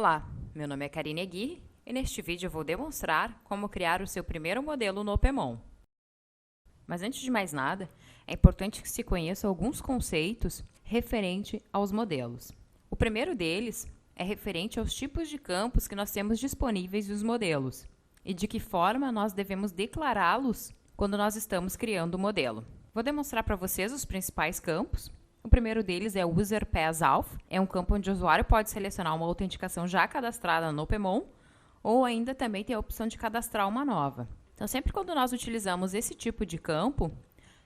Olá, meu nome é Karine Aguirre e neste vídeo eu vou demonstrar como criar o seu primeiro modelo no Opemon. Mas antes de mais nada, é importante que se conheça alguns conceitos referente aos modelos. O primeiro deles é referente aos tipos de campos que nós temos disponíveis nos modelos e de que forma nós devemos declará-los quando nós estamos criando o modelo. Vou demonstrar para vocês os principais campos. O primeiro deles é o User Pass Auth, é um campo onde o usuário pode selecionar uma autenticação já cadastrada no Opemon, ou ainda também tem a opção de cadastrar uma nova. Então, sempre quando nós utilizamos esse tipo de campo,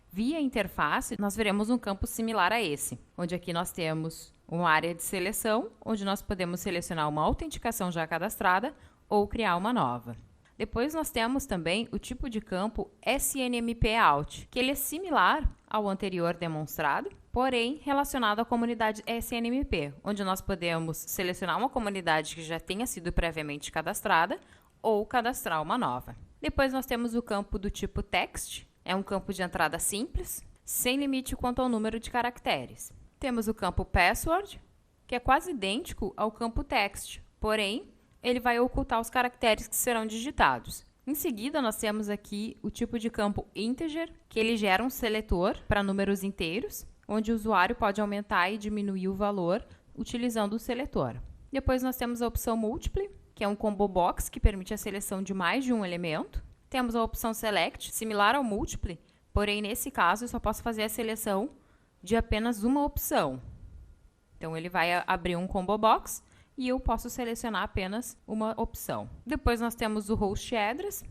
via interface, nós veremos um campo similar a esse, onde aqui nós temos uma área de seleção, onde nós podemos selecionar uma autenticação já cadastrada ou criar uma nova. Depois nós temos também o tipo de campo SNMP Out, que ele é similar ao anterior demonstrado, porém relacionado à comunidade SNMP, onde nós podemos selecionar uma comunidade que já tenha sido previamente cadastrada ou cadastrar uma nova. Depois nós temos o campo do tipo Text, é um campo de entrada simples, sem limite quanto ao número de caracteres. Temos o campo Password, que é quase idêntico ao campo Text, porém ele vai ocultar os caracteres que serão digitados. Em seguida, nós temos aqui o tipo de campo Integer, que ele gera um seletor para números inteiros, onde o usuário pode aumentar e diminuir o valor utilizando o seletor. Depois nós temos a opção Multiply, que é um combo box que permite a seleção de mais de um elemento. Temos a opção Select, similar ao Multiply, porém nesse caso eu só posso fazer a seleção de apenas uma opção. Então ele vai abrir um combo box e eu posso selecionar apenas uma opção. Depois nós temos o Host Address.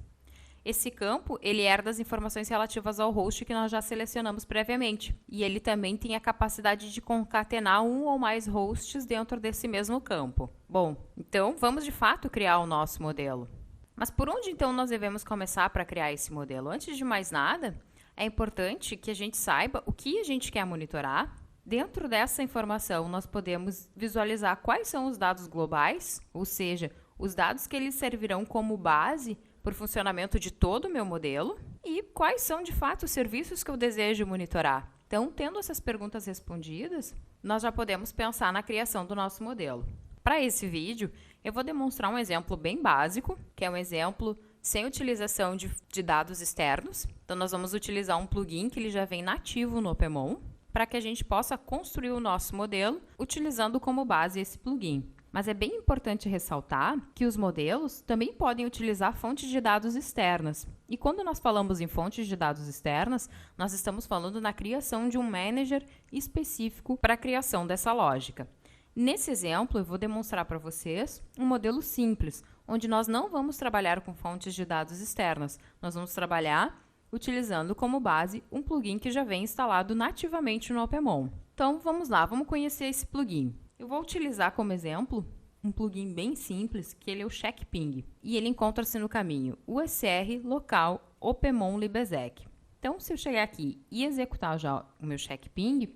Esse campo, ele herda as informações relativas ao host que nós já selecionamos previamente. E ele também tem a capacidade de concatenar um ou mais hosts dentro desse mesmo campo. Bom, então vamos de fato criar o nosso modelo. Mas por onde então nós devemos começar para criar esse modelo? Antes de mais nada, é importante que a gente saiba o que a gente quer monitorar. Dentro dessa informação, nós podemos visualizar quais são os dados globais, ou seja, os dados que eles servirão como base para o funcionamento de todo o meu modelo, e quais são, de fato, os serviços que eu desejo monitorar. Então, tendo essas perguntas respondidas, nós já podemos pensar na criação do nosso modelo. Para esse vídeo, eu vou demonstrar um exemplo bem básico, que é um exemplo sem utilização de dados externos. Então, nós vamos utilizar um plugin que ele já vem nativo no Opemon, para que a gente possa construir o nosso modelo utilizando como base esse plugin. Mas é bem importante ressaltar que os modelos também podem utilizar fontes de dados externas. E quando nós falamos em fontes de dados externas, nós estamos falando na criação de um manager específico para a criação dessa lógica. Nesse exemplo, eu vou demonstrar para vocês um modelo simples, onde nós não vamos trabalhar com fontes de dados externas. Nós vamos trabalhar utilizando como base um plugin que já vem instalado nativamente no Opemon. Então, vamos lá, vamos conhecer esse plugin. Eu vou utilizar como exemplo um plugin bem simples, que ele é o Checkping, e ele encontra-se no caminho USR local Opemon libexec. Então, se eu chegar aqui e executar já o meu Checkping,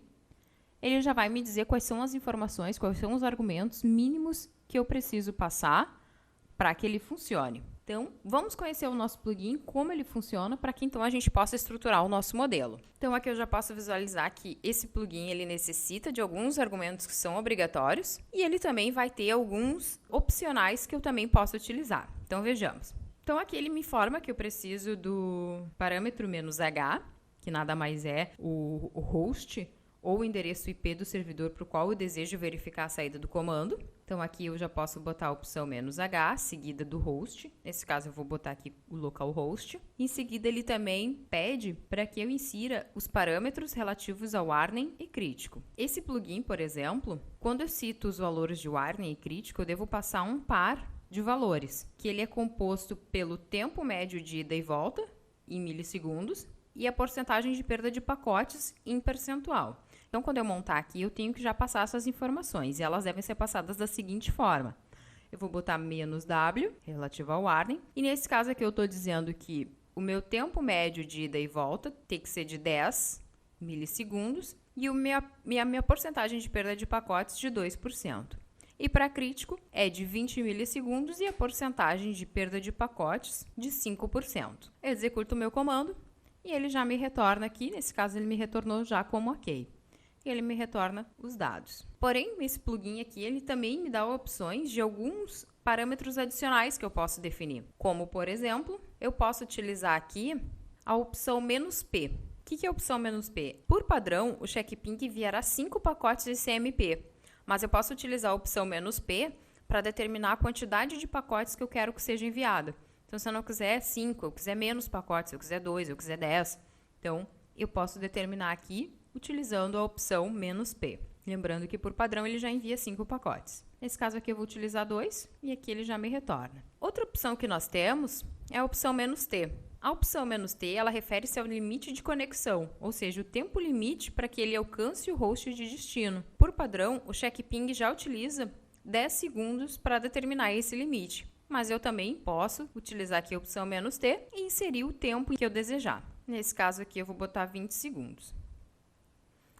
ele já vai me dizer quais são as informações, quais são os argumentos mínimos que eu preciso passar para que ele funcione. Então, vamos conhecer o nosso plugin, como ele funciona, para que então a gente possa estruturar o nosso modelo. Então, aqui eu já posso visualizar que esse plugin ele necessita de alguns argumentos que são obrigatórios e ele também vai ter alguns opcionais que eu também posso utilizar. Então, vejamos. Então, aqui ele me informa que eu preciso do parâmetro "-h", que nada mais é o host ou o endereço IP do servidor para o qual eu desejo verificar a saída do comando. Então, aqui eu já posso botar a opção "-h", seguida do host. Nesse caso, eu vou botar aqui o localhost. Em seguida, ele também pede para que eu insira os parâmetros relativos ao warning e crítico. Esse plugin, por exemplo, quando eu cito os valores de warning e crítico, eu devo passar um par de valores, que ele é composto pelo tempo médio de ida e volta, em milissegundos, e a porcentagem de perda de pacotes em percentual. Então, quando eu montar aqui, eu tenho que já passar essas informações, e elas devem ser passadas da seguinte forma. Eu vou botar -w, relativo ao warning, e nesse caso aqui eu estou dizendo que o meu tempo médio de ida e volta tem que ser de 10 milissegundos, e a minha porcentagem de perda de pacotes de 2%. E para crítico é de 20 milissegundos e a porcentagem de perda de pacotes de 5%. Eu executo o meu comando e ele já me retorna aqui, nesse caso ele me retornou já como ok. e ele me retorna os dados. Porém, esse plugin aqui, ele também me dá opções de alguns parâmetros adicionais que eu posso definir. Como, por exemplo, eu posso utilizar aqui a opção "-p". O que é a opção "-p"? Por padrão, o Checkping enviará 5 pacotes de CMP, mas eu posso utilizar a opção "-p" para determinar a quantidade de pacotes que eu quero que seja enviada. Então, se eu não quiser 5, eu quiser menos pacotes, eu quiser 2, eu quiser 10, então eu posso determinar aqui utilizando a opção "-p". Lembrando que por padrão ele já envia 5 pacotes. Nesse caso aqui eu vou utilizar 2 e aqui ele já me retorna. Outra opção que nós temos é a opção "-t". A opção "-t", ela refere-se ao limite de conexão, ou seja, o tempo limite para que ele alcance o host de destino. Por padrão, o Checkping já utiliza 10 segundos para determinar esse limite, mas eu também posso utilizar aqui a opção "-t" e inserir o tempo que eu desejar. Nesse caso aqui eu vou botar 20 segundos.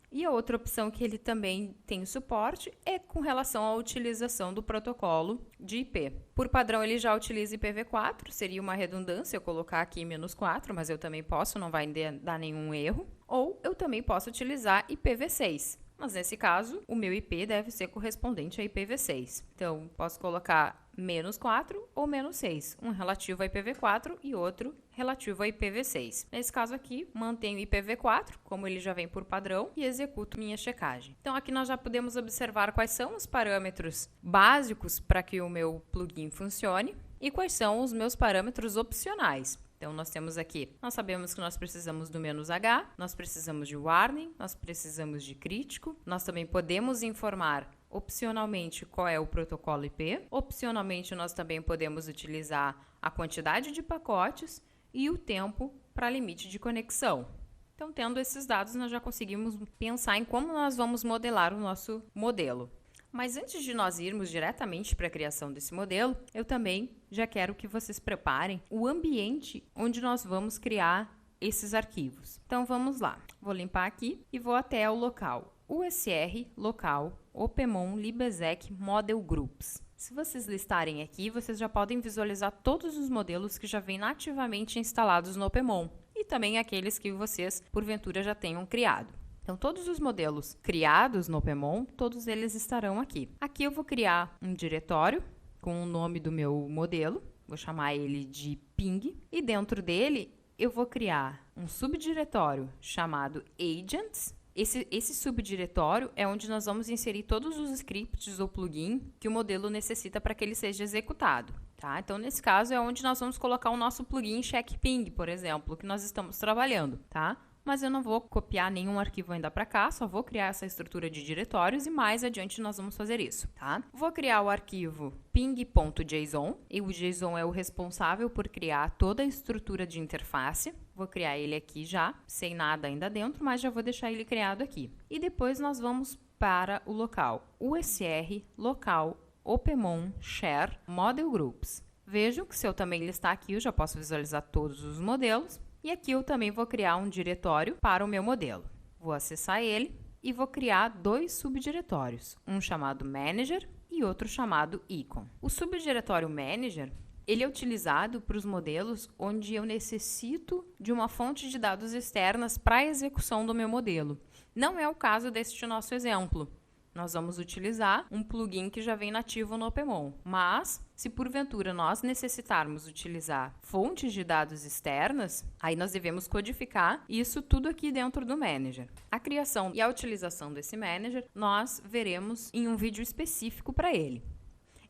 E a outra opção que ele também tem suporte é com relação à utilização do protocolo de IP. Por padrão, ele já utiliza IPv4, seria uma redundância eu colocar aqui -4, mas eu também posso, não vai dar nenhum erro. Ou eu também posso utilizar IPv6, mas nesse caso, o meu IP deve ser correspondente a IPv6. Então, posso colocar -4 ou -6, um relativo a IPv4 e outro relativo a IPv6. Nesse caso aqui, mantenho IPv4, como ele já vem por padrão, e executo minha checagem. Então, aqui nós já podemos observar quais são os parâmetros básicos para que o meu plugin funcione e quais são os meus parâmetros opcionais. Então, nós temos aqui, nós sabemos que nós precisamos do "-h", nós precisamos de warning, nós precisamos de crítico, nós também podemos informar opcionalmente qual é o protocolo IP, opcionalmente nós também podemos utilizar a quantidade de pacotes e o tempo para limite de conexão. Então, tendo esses dados, nós já conseguimos pensar em como nós vamos modelar o nosso modelo. Mas antes de nós irmos diretamente para a criação desse modelo, eu também já quero que vocês preparem o ambiente onde nós vamos criar esses arquivos. Então, vamos lá. Vou limpar aqui e vou até o local USR local opemon libexec model groups. Se vocês listarem aqui, vocês já podem visualizar todos os modelos que já vêm nativamente instalados no opemon e também aqueles que vocês, porventura, já tenham criado. Então, todos os modelos criados no opemon, todos eles estarão aqui. Aqui eu vou criar um diretório com o nome do meu modelo, vou chamar ele de ping, e dentro dele eu vou criar um subdiretório chamado agents. Esse subdiretório é onde nós vamos inserir todos os scripts ou plugin que o modelo necessita para que ele seja executado. Tá? Então, nesse caso, é onde nós vamos colocar o nosso plugin Checkping, por exemplo, que nós estamos trabalhando. Tá? Mas eu não vou copiar nenhum arquivo ainda para cá, só vou criar essa estrutura de diretórios e mais adiante nós vamos fazer isso, tá? Vou criar o arquivo ping.json e o JSON é o responsável por criar toda a estrutura de interface. Vou criar ele aqui já, sem nada ainda dentro, mas já vou deixar ele criado aqui. E depois nós vamos para o local USR local opemon share model groups. Vejam que se eu também listar aqui, eu já posso visualizar todos os modelos. E aqui eu também vou criar um diretório para o meu modelo. Vou acessar ele e vou criar 2 subdiretórios, um chamado Manager e outro chamado Icon. O subdiretório Manager, ele é utilizado para os modelos onde eu necessito de uma fonte de dados externas para a execução do meu modelo. Não é o caso deste nosso exemplo. Nós vamos utilizar um plugin que já vem nativo no opemon. Mas, se porventura nós necessitarmos utilizar fontes de dados externas, aí nós devemos codificar isso tudo aqui dentro do Manager. A criação e a utilização desse Manager, nós veremos em um vídeo específico para ele.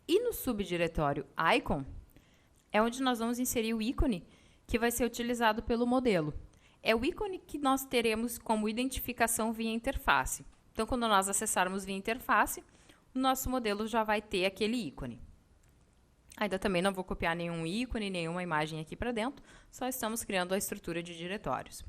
E no subdiretório Icon, é onde nós vamos inserir o ícone que vai ser utilizado pelo modelo. É o ícone que nós teremos como identificação via interface. Então, quando nós acessarmos via interface, o nosso modelo já vai ter aquele ícone. Ainda também não vou copiar nenhum ícone, nenhuma imagem aqui para dentro, só estamos criando a estrutura de diretórios.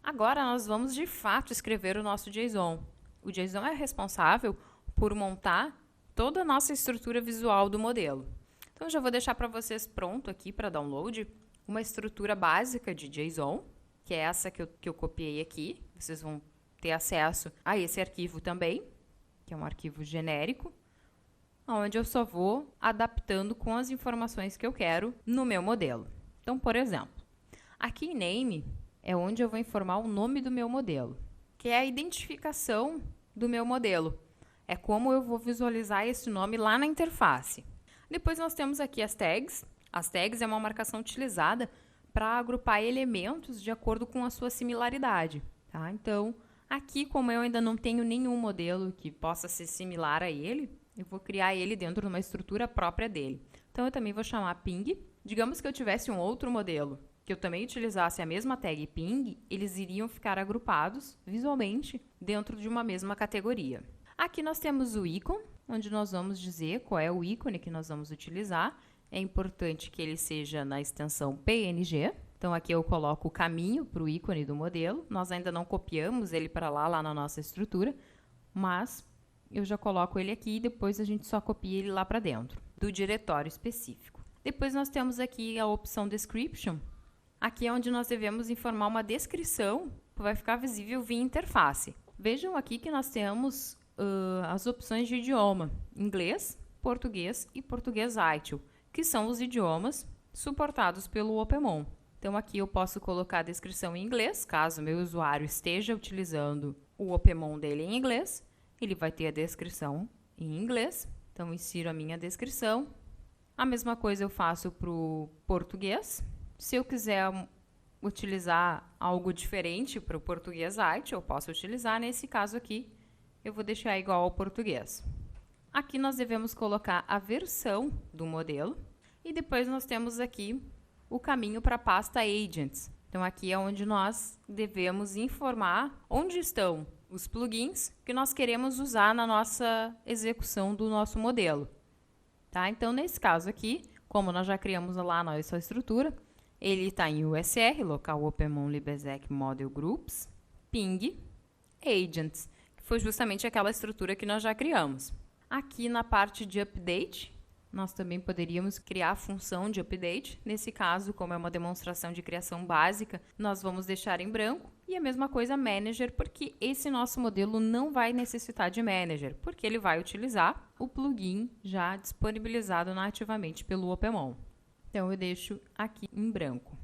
Agora, nós vamos, de fato, escrever o nosso JSON. O JSON é responsável por montar toda a nossa estrutura visual do modelo. Então, eu já vou deixar para vocês pronto aqui para download uma estrutura básica de JSON, que é essa que eu copiei aqui. Vocês vão ter acesso a esse arquivo também, que é um arquivo genérico, onde eu só vou adaptando com as informações que eu quero no meu modelo. Então, por exemplo, aqui em Name é onde eu vou informar o nome do meu modelo. que é a identificação do meu modelo. É como eu vou visualizar esse nome lá na interface. Depois nós temos aqui as tags. As tags é uma marcação utilizada para agrupar elementos de acordo com a sua similaridade. Tá? Então, aqui, como eu ainda não tenho nenhum modelo que possa ser similar a ele, eu vou criar ele dentro de uma estrutura própria dele. Então, eu também vou chamar ping. Digamos que eu tivesse um outro modelo que eu também utilizasse a mesma tag ping, eles iriam ficar agrupados visualmente dentro de uma mesma categoria. Aqui nós temos o ícone, onde nós vamos dizer qual é o ícone que nós vamos utilizar. É importante que ele seja na extensão PNG. Então, aqui eu coloco o caminho para o ícone do modelo. Nós ainda não copiamos ele para lá na nossa estrutura, mas eu já coloco ele aqui e depois a gente só copia ele lá para dentro do diretório específico. Depois nós temos aqui a opção Description. Aqui é onde nós devemos informar uma descrição que vai ficar visível via interface. Vejam aqui que nós temos as opções de idioma: inglês, português e português ITIL, que são os idiomas suportados pelo Opemon. Então, aqui eu posso colocar a descrição em inglês, caso meu usuário esteja utilizando o Opemon dele em inglês, ele vai ter a descrição em inglês. Então, insiro a minha descrição. A mesma coisa eu faço para o português. Se eu quiser utilizar algo diferente para o português IT, eu posso utilizar. Nesse caso aqui, eu vou deixar igual ao português. Aqui nós devemos colocar a versão do modelo. E depois nós temos aqui o caminho para a pasta Agents. Então, aqui é onde nós devemos informar onde estão os plugins que nós queremos usar na nossa execução do nosso modelo. Tá? Então, nesse caso aqui, como nós já criamos lá a nossa estrutura, ele está em USR, local Opemon Libezec Model Groups, ping, agents, que foi justamente aquela estrutura que nós já criamos. Aqui na parte de update, nós também poderíamos criar a função de update. Nesse caso, como é uma demonstração de criação básica, nós vamos deixar em branco. E a mesma coisa manager, porque esse nosso modelo não vai necessitar de manager, porque ele vai utilizar o plugin já disponibilizado nativamente pelo Opemon. Então, eu deixo aqui em branco.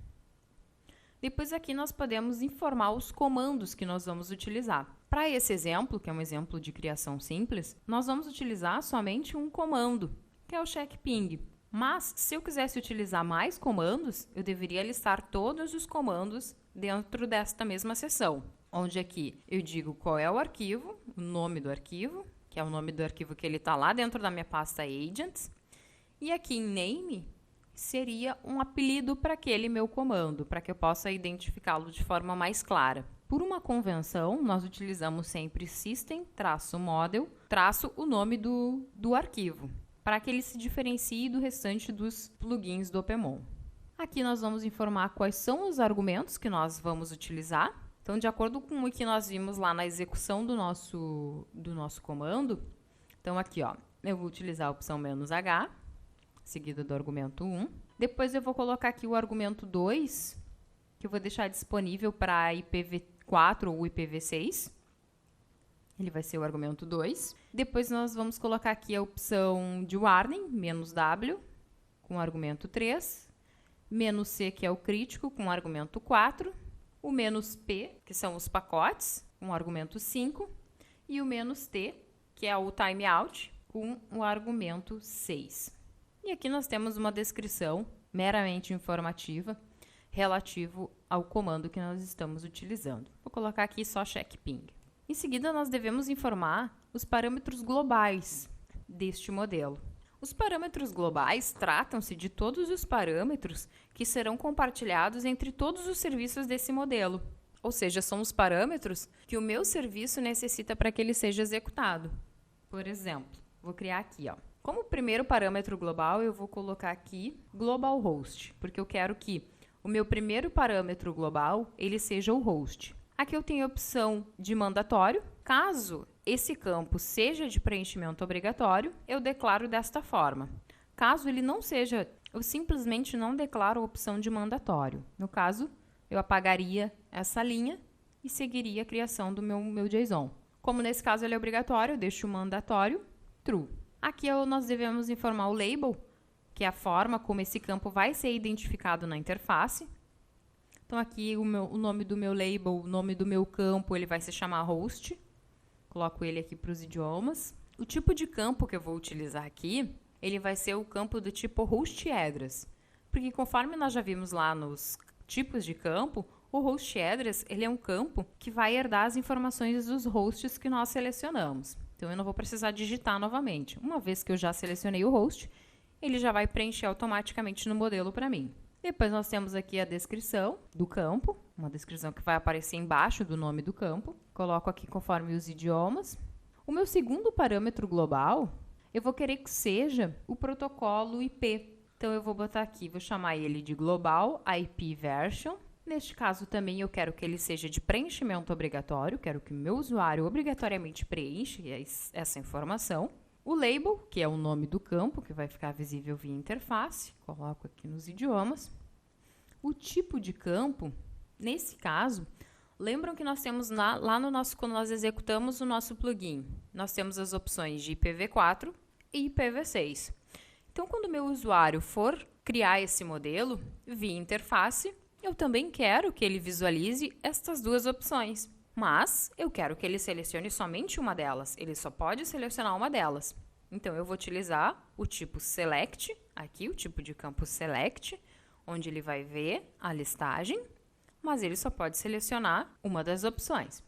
Depois aqui nós podemos informar os comandos que nós vamos utilizar. Para esse exemplo, que é um exemplo de criação simples, nós vamos utilizar somente um comando, que é o checkping. Mas, se eu quisesse utilizar mais comandos, eu deveria listar todos os comandos dentro desta mesma seção, onde aqui eu digo qual é o arquivo, o nome do arquivo, que é o nome do arquivo que ele está lá dentro da minha pasta Agents, e aqui em Name seria um apelido para aquele meu comando, para que eu possa identificá-lo de forma mais clara. Por uma convenção, nós utilizamos sempre system-model, o nome do arquivo, para que ele se diferencie do restante dos plugins do Opemon. Aqui nós vamos informar quais são os argumentos que nós vamos utilizar. Então, de acordo com o que nós vimos lá na execução do nosso comando, então aqui, ó, eu vou utilizar a opção "-h", seguida do argumento 1. Depois eu vou colocar aqui o argumento 2, que eu vou deixar disponível para IPv4 ou IPv6. Ele vai ser o argumento 2. Depois nós vamos colocar aqui a opção de warning, "-w", com o argumento 3. "-c", que é o crítico, com o argumento 4. O "-p", que são os pacotes, com o argumento 5. E o "-t", que é o timeout, com o argumento 6. E aqui nós temos uma descrição meramente informativa relativo ao comando que nós estamos utilizando. Vou colocar aqui só checkping. Em seguida, nós devemos informar os parâmetros globais deste modelo. Os parâmetros globais tratam-se de todos os parâmetros que serão compartilhados entre todos os serviços desse modelo. Ou seja, são os parâmetros que o meu serviço necessita para que ele seja executado. Por exemplo, vou criar aqui, ó. Como primeiro parâmetro global, eu vou colocar aqui global host, porque eu quero que o meu primeiro parâmetro global ele seja o host. Aqui eu tenho a opção de mandatório. Caso esse campo seja de preenchimento obrigatório, eu declaro desta forma. Caso ele não seja, eu simplesmente não declaro a opção de mandatório. No caso, eu apagaria essa linha e seguiria a criação do meu JSON. Como nesse caso ele é obrigatório, eu deixo o mandatório true. Aqui nós devemos informar o label, que é a forma como esse campo vai ser identificado na interface. Então, aqui o nome do meu label, o nome do meu campo, ele vai se chamar host. Coloco ele aqui para os idiomas. O tipo de campo que eu vou utilizar aqui, ele vai ser o campo do tipo host address. Porque conforme nós já vimos lá nos tipos de campo, o host address, ele é um campo que vai herdar as informações dos hosts que nós selecionamos. Então, eu não vou precisar digitar novamente. Uma vez que eu já selecionei o host, ele já vai preencher automaticamente no modelo para mim. Depois nós temos aqui a descrição do campo, uma descrição que vai aparecer embaixo do nome do campo. Coloco aqui conforme os idiomas. O meu segundo parâmetro global, eu vou querer que seja o protocolo IP. Então, eu vou botar aqui, vou chamar ele de Global IP Version. Neste caso, também eu quero que ele seja de preenchimento obrigatório, quero que o meu usuário obrigatoriamente preencha essa informação. O label, que é o nome do campo, que vai ficar visível via interface, coloco aqui nos idiomas. O tipo de campo, nesse caso, lembram que nós temos lá no nosso, quando nós executamos o nosso plugin, nós temos as opções de IPv4 e IPv6. Então, quando o meu usuário for criar esse modelo via interface, eu também quero que ele visualize estas duas opções. Mas eu quero que ele selecione somente uma delas. Ele só pode selecionar uma delas. Então, eu vou utilizar o tipo select, aqui o tipo de campo select, onde ele vai ver a listagem, mas ele só pode selecionar uma das opções.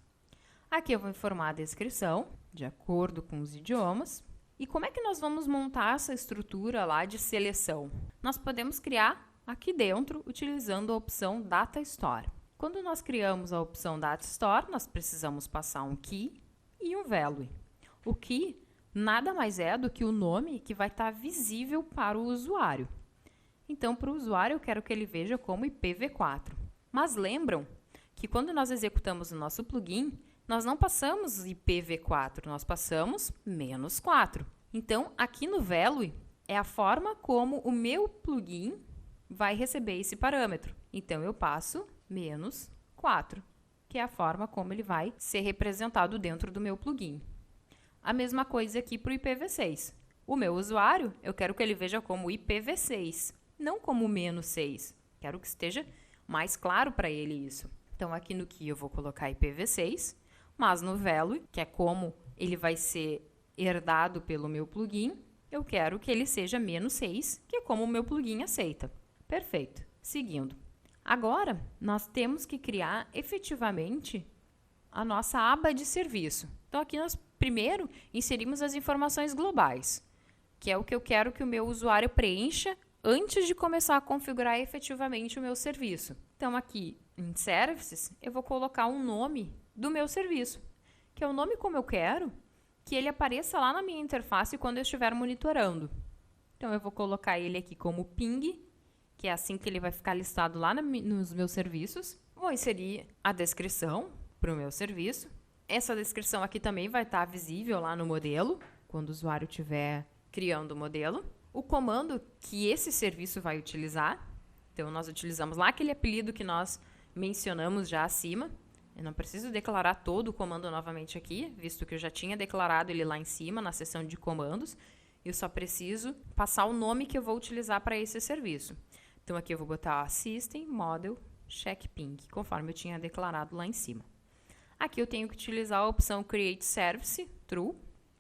Aqui eu vou informar a descrição, de acordo com os idiomas. E como é que nós vamos montar essa estrutura lá de seleção? Nós podemos criar aqui dentro, utilizando a opção Data Store. Quando nós criamos a opção Data Store, nós precisamos passar um key e um value. O key nada mais é do que o nome que vai estar visível para o usuário. Então, para o usuário, eu quero que ele veja como IPv4. Mas lembram que quando nós executamos o nosso plugin, nós não passamos IPv4, nós passamos -4. Então, aqui no value, é a forma como o meu plugin vai receber esse parâmetro. Então, eu passo -4, que é a forma como ele vai ser representado dentro do meu plugin. A mesma coisa aqui para o IPv6. O meu usuário, eu quero que ele veja como IPv6, não como -6. Quero que esteja mais claro para ele isso. Então, aqui no key eu vou colocar IPv6, mas no value, que é como ele vai ser herdado pelo meu plugin, eu quero que ele seja -6, que é como o meu plugin aceita. Perfeito. Seguindo. Agora, nós temos que criar efetivamente a nossa aba de serviço. Então, aqui nós primeiro inserimos as informações globais, que é o que eu quero que o meu usuário preencha antes de começar a configurar efetivamente o meu serviço. Então, aqui em Services, eu vou colocar um nome do meu serviço, que é o nome como eu quero que ele apareça lá na minha interface quando eu estiver monitorando. Então, eu vou colocar ele aqui como ping, que é assim que ele vai ficar listado lá nos meus serviços. Vou inserir a descrição para o meu serviço. Essa descrição aqui também vai estar visível lá no modelo, quando o usuário estiver criando o modelo. O comando que esse serviço vai utilizar. Então, nós utilizamos lá aquele apelido que nós mencionamos já acima. Eu não preciso declarar todo o comando novamente aqui, visto que eu já tinha declarado ele lá em cima, na seção de comandos. Eu só preciso passar o nome que eu vou utilizar para esse serviço. Então, aqui eu vou botar System Model Check Ping, conforme eu tinha declarado lá em cima. Aqui eu tenho que utilizar a opção Create Service True,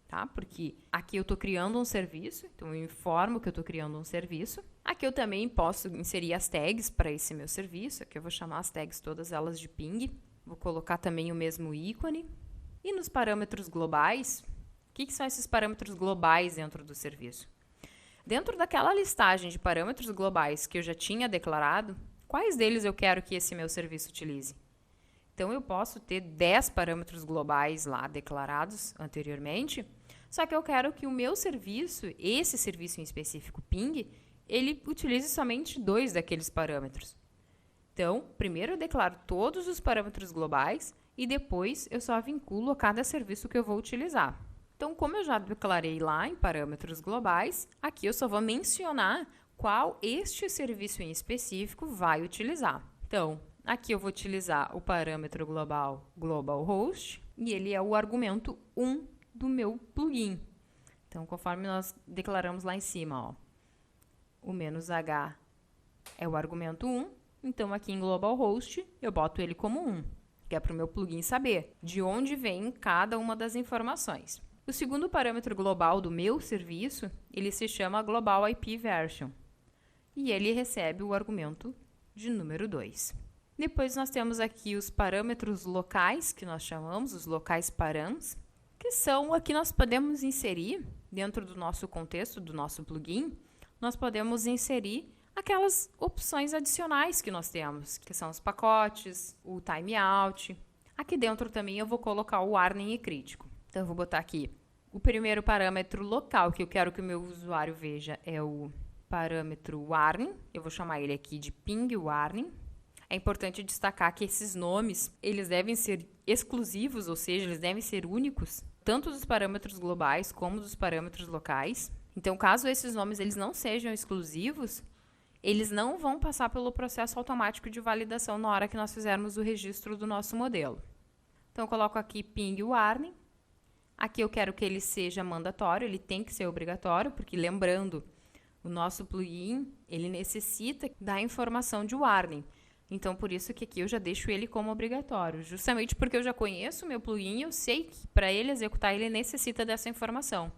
tá? Porque aqui eu estou criando um serviço, então eu informo que eu estou criando um serviço. Aqui eu também posso inserir as tags para esse meu serviço. Aqui eu vou chamar as tags todas elas de ping. Vou colocar também o mesmo ícone. E nos parâmetros globais, o que são esses parâmetros globais dentro do serviço? Dentro daquela listagem de parâmetros globais que eu já tinha declarado, quais deles eu quero que esse meu serviço utilize? Então, eu posso ter 10 parâmetros globais lá declarados anteriormente, só que eu quero que o meu serviço, esse serviço em específico, ping, ele utilize somente 2 daqueles parâmetros. Então, primeiro eu declaro todos os parâmetros globais e depois eu só vinculo a cada serviço que eu vou utilizar. Então, como eu já declarei lá em parâmetros globais, aqui eu só vou mencionar qual este serviço em específico vai utilizar. Então, aqui eu vou utilizar o parâmetro global host e ele é o argumento 1 do meu plugin. Então, conforme nós declaramos lá em cima, ó, o -h é o argumento 1 Então, aqui em Global Host, eu boto ele como 1, que é para o meu plugin saber de onde vem cada uma das informações. O segundo parâmetro global do meu serviço, ele se chama Global IP Version. E ele recebe o argumento de número 2. Depois nós temos aqui os parâmetros locais, que nós chamamos, os locais params, que são aqui nós podemos inserir, dentro do nosso contexto, do nosso plugin, nós podemos inserir aquelas opções adicionais que nós temos, que são os pacotes, o timeout. Aqui dentro também eu vou colocar o warning e crítico. Então, eu vou botar aqui o primeiro parâmetro local que eu quero que o meu usuário veja é o parâmetro warning. Eu vou chamar ele aqui de ping warning. É importante destacar que esses nomes, eles devem ser exclusivos, ou seja, eles devem ser únicos, tanto dos parâmetros globais como dos parâmetros locais. Então, caso esses nomes eles não sejam exclusivos, eles não vão passar pelo processo automático de validação na hora que nós fizermos o registro do nosso modelo. Então, eu coloco aqui ping warning. Aqui eu quero que ele seja mandatório, ele tem que ser obrigatório, porque lembrando, o nosso plugin, ele necessita da informação de warning. Então, por isso que aqui eu já deixo ele como obrigatório, justamente porque eu já conheço o meu plugin e eu sei que para ele executar, ele necessita dessa informação.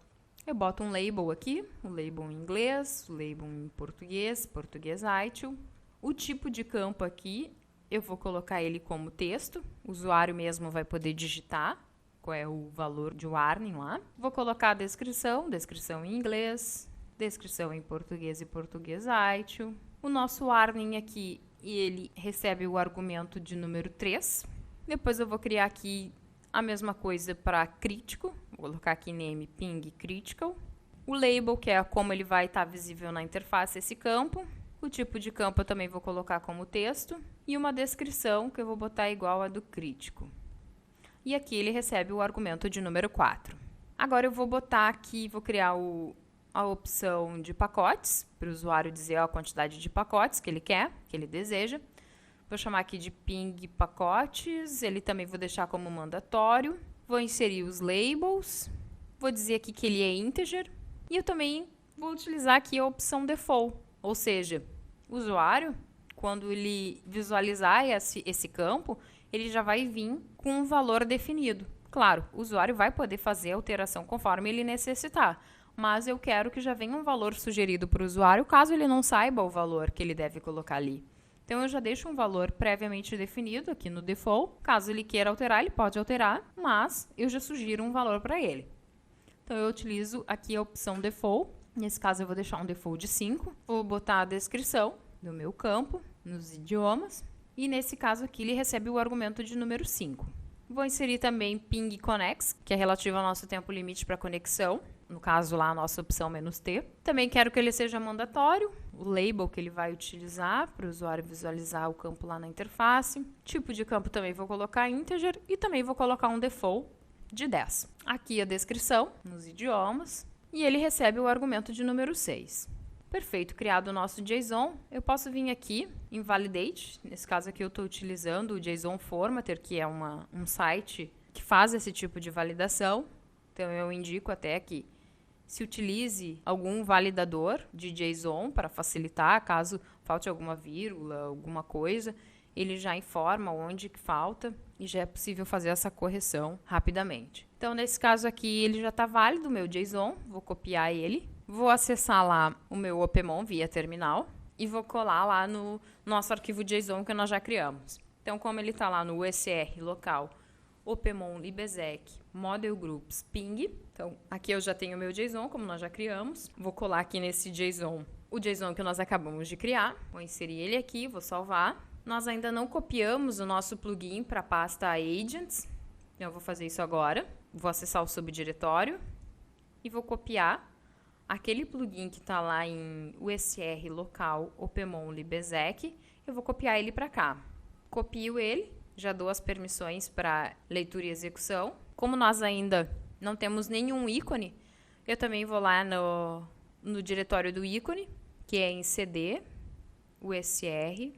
Eu boto um label aqui, o label em inglês, o label em português, português ITIL. O tipo de campo aqui, eu vou colocar ele como texto, o usuário mesmo vai poder digitar qual é o valor de warning lá. Vou colocar a descrição, descrição em inglês, descrição em português e português ITIL. O nosso warning aqui, ele recebe o argumento de número 3. Depois eu vou criar aqui a mesma coisa para crítico. Vou colocar aqui name ping critical. O label, que é como ele vai estar visível na interface, esse campo. O tipo de campo eu também vou colocar como texto. E uma descrição que eu vou botar igual a do crítico. E aqui ele recebe o argumento de número 4. Agora eu vou botar aqui, vou criar a opção de pacotes, para o usuário dizer a quantidade de pacotes que ele quer, que ele deseja. Vou chamar aqui de ping pacotes, ele também vou deixar como mandatório. Vou inserir os labels, vou dizer aqui que ele é integer. E eu também vou utilizar aqui a opção default, ou seja, o usuário, quando ele visualizar esse campo, ele já vai vir com um valor definido. Claro, o usuário vai poder fazer a alteração conforme ele necessitar, mas eu quero que já venha um valor sugerido para o usuário, caso ele não saiba o valor que ele deve colocar ali. Então, eu já deixo um valor previamente definido aqui no default. Caso ele queira alterar, ele pode alterar, mas eu já sugiro um valor para ele. Então, eu utilizo aqui a opção default. Nesse caso, eu vou deixar um default de 5. Vou botar a descrição do meu campo nos idiomas. E nesse caso aqui, ele recebe o argumento de número 5. Vou inserir também ping connex, que é relativo ao nosso tempo limite para conexão. No caso lá, a nossa opção "-t". Também quero que ele seja mandatório, o label que ele vai utilizar para o usuário visualizar o campo lá na interface. Tipo de campo também vou colocar integer e também vou colocar um default de 10. Aqui a descrição nos idiomas e ele recebe o argumento de número 6. Perfeito, criado o nosso JSON, eu posso vir aqui em Validate. Nesse caso aqui eu estou utilizando o JSON Formatter, que é um site que faz esse tipo de validação. Então eu indico até que se utilize algum validador de JSON para facilitar, caso falte alguma vírgula, alguma coisa, ele já informa onde que falta e já é possível fazer essa correção rapidamente. Então, nesse caso aqui, ele já está válido, o meu JSON, vou copiar ele, vou acessar lá o meu Opemon via terminal e vou colar lá no nosso arquivo JSON que nós já criamos. Então, como ele está lá no USR local, Opemon libexec model groups ping. Então, aqui eu já tenho o meu JSON, como nós já criamos. Vou colar aqui nesse JSON o JSON que nós acabamos de criar. Vou inserir ele aqui, vou salvar. Nós ainda não copiamos o nosso plugin para a pasta agents. Então, eu vou fazer isso agora. Vou acessar o subdiretório e vou copiar aquele plugin que está lá em USR local Opemon libexec. Eu vou copiar ele para cá. Copio ele. Já dou as permissões para leitura e execução. Como nós ainda não temos nenhum ícone, eu também vou lá no diretório do ícone, que é em cd, usr,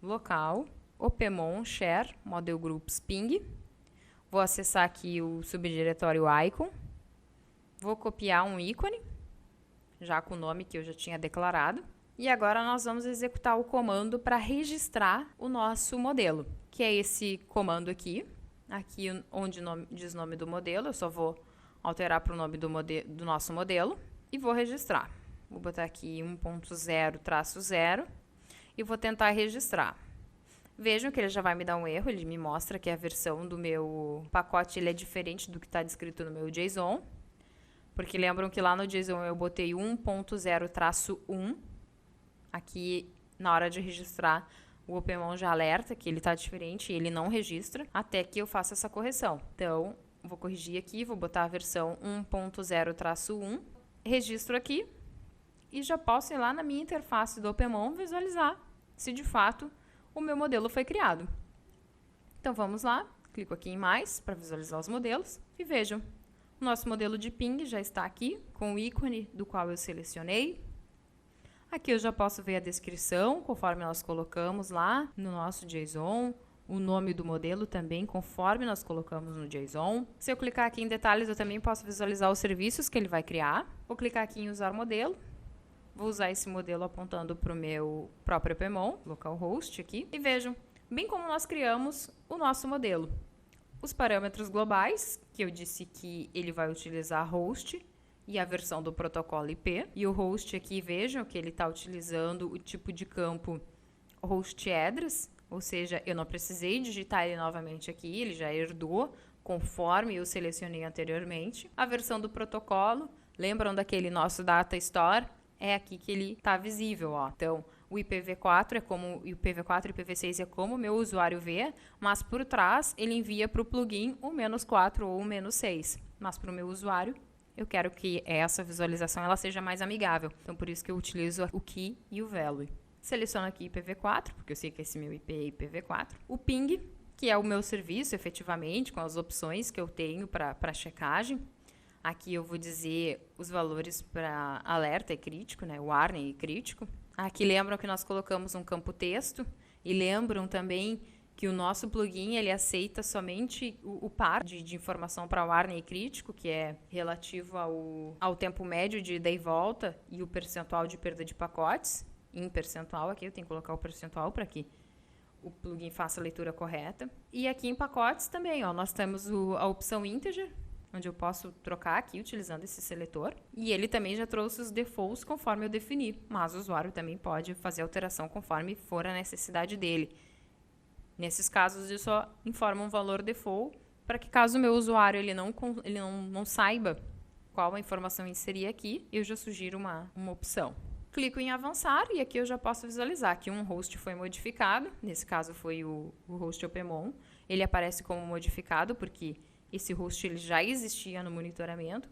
local, opemon, share, model groups ping. Vou acessar aqui o subdiretório icon. Vou copiar um ícone, já com o nome que eu já tinha declarado. E agora nós vamos executar o comando para registrar o nosso modelo, que é esse comando aqui. Aqui onde diz nome do modelo, eu só vou alterar para o nome do nosso modelo e vou registrar. Vou botar aqui 1.0-0 e vou tentar registrar. Vejam que ele já vai me dar um erro, ele me mostra que a versão do meu pacote ele é diferente do que está descrito no meu JSON. Porque lembram que lá no JSON eu botei 1.0-1. Aqui, na hora de registrar, o OpenMon já alerta que ele está diferente e ele não registra até que eu faça essa correção. Então, vou corrigir aqui, vou botar a versão 1.0-1, registro aqui e já posso ir lá na minha interface do OpenMon visualizar se de fato o meu modelo foi criado. Então, vamos lá, clico aqui em mais para visualizar os modelos e vejam. O nosso modelo de ping já está aqui, com o ícone do qual eu selecionei. Aqui eu já posso ver a descrição, conforme nós colocamos lá no nosso JSON. O nome do modelo também, conforme nós colocamos no JSON. Se eu clicar aqui em detalhes, eu também posso visualizar os serviços que ele vai criar. Vou clicar aqui em usar modelo. Vou usar esse modelo apontando para o meu próprio OpenMon, localhost aqui. E vejam, bem como nós criamos o nosso modelo. Os parâmetros globais, que eu disse que ele vai utilizar host e a versão do protocolo IP. E o host aqui, vejam que ele está utilizando o tipo de campo host address, ou seja, eu não precisei digitar ele novamente aqui, ele já herdou conforme eu selecionei anteriormente. A versão do protocolo, lembram daquele nosso data store? É aqui que ele está visível, ó. Então, o IPv4 é como o IPv4 e IPv6 é como o meu usuário vê, mas por trás ele envia para o plugin o -4 ou o -6. Mas para o meu usuário, eu quero que essa visualização ela seja mais amigável. Então, por isso que eu utilizo o key e o value. Seleciono aqui IPv4, porque eu sei que esse meu IP é IPv4. O ping, que é o meu serviço, efetivamente, com as opções que eu tenho para checagem. Aqui eu vou dizer os valores para alerta e crítico, né? Warning e crítico. Aqui lembram que nós colocamos um campo texto e lembram também que o nosso plugin ele aceita somente o par de informação para warning e crítico, que é relativo ao tempo médio de ida e volta e o percentual de perda de pacotes. Em percentual aqui eu tenho que colocar o percentual para que o plugin faça a leitura correta. E aqui em pacotes também, ó, nós temos a opção integer, onde eu posso trocar aqui utilizando esse seletor. E ele também já trouxe os defaults conforme eu defini, mas o usuário também pode fazer alteração conforme for a necessidade dele. Nesses casos, eu só informo um valor default para que caso o meu usuário ele não saiba qual a informação inserir aqui, eu já sugiro uma opção. Clico em avançar e aqui eu já posso visualizar que um host foi modificado, nesse caso foi o host OpenMon. Ele aparece como modificado porque esse host ele já existia no monitoramento.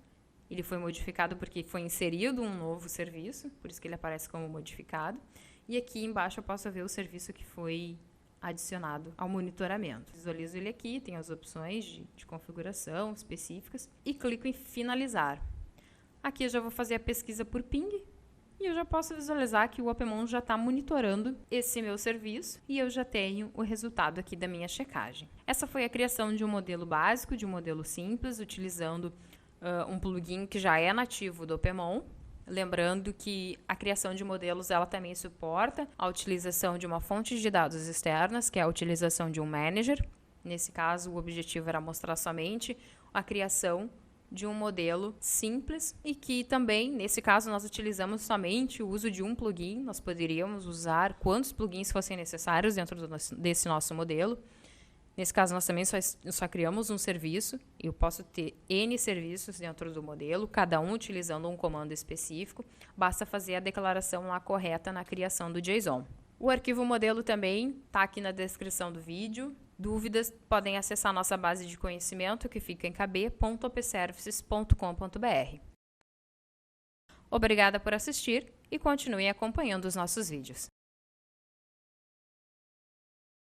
Ele foi modificado porque foi inserido um novo serviço, por isso que ele aparece como modificado. E aqui embaixo eu posso ver o serviço que foi adicionado ao monitoramento. Visualizo ele aqui, tem as opções de configuração específicas e clico em finalizar. Aqui eu já vou fazer a pesquisa por ping e eu já posso visualizar que o OpenMon já está monitorando esse meu serviço e eu já tenho o resultado aqui da minha checagem. Essa foi a criação de um modelo básico, de um modelo simples, utilizando um plugin que já é nativo do OpenMon. Lembrando que a criação de modelos ela também suporta a utilização de uma fonte de dados externas, que é a utilização de um manager. Nesse caso, o objetivo era mostrar somente a criação de um modelo simples e que também, nesse caso, nós utilizamos somente o uso de um plugin. Nós poderíamos usar quantos plugins fossem necessários dentro desse nosso modelo. Nesse caso, nós também só criamos um serviço. Eu posso ter N serviços dentro do modelo, cada um utilizando um comando específico. Basta fazer a declaração lá correta na criação do JSON. O arquivo modelo também está aqui na descrição do vídeo. Dúvidas, podem acessar nossa base de conhecimento, que fica em kb.opservices.com.br. Obrigada por assistir e continuem acompanhando os nossos vídeos.